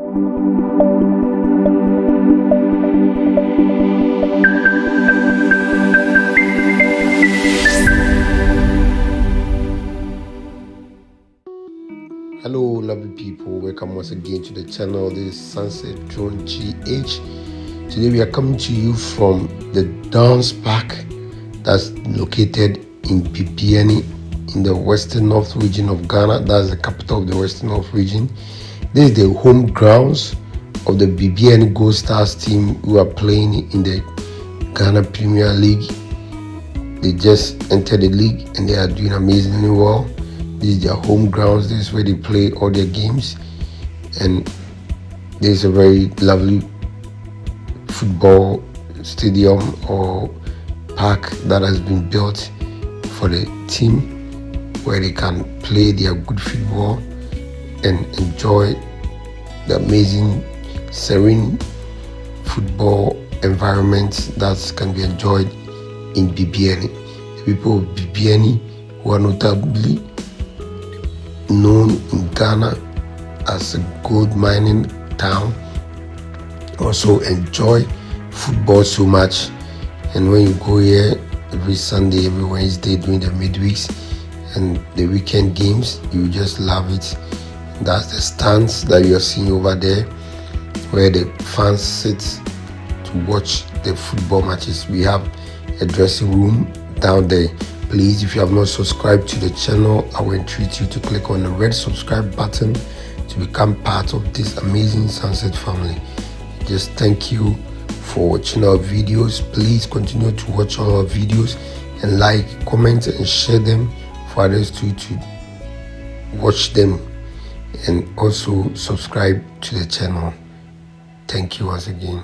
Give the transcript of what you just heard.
Hello lovely people, welcome once again to the channel. This is SunsetDroneGH. Today we are coming to you from the Duns Park that's located in Bibiani in the Western North region of Ghana. That's the capital of the Western North region. This is the home grounds of the Bibiani Goldstars team who are playing in the Ghana Premier League. They just entered the league and they are doing amazingly well. This is their home grounds. This is where they play all their games, and this is a very lovely football stadium or park that has been built for the team, where they can play their good football and enjoy the amazing serene football environment that can be enjoyed in Bibiani. The people of Bibiani, who are notably known in Ghana as a gold mining town, also enjoy football so much. And when you go here every Sunday, every Wednesday during the midweeks and the weekend games, you just love it. That's the stands that you're seeing over there, where the fans sit to watch the football matches. We have a dressing room down there. Please, if you have not subscribed to the channel, I will entreat you to click on the red subscribe button to become part of this amazing Sunset family. Just thank you for watching our videos. Please continue to watch all our videos and like, comment and share them for others to watch them, and also subscribe to the channel. Thank you once again.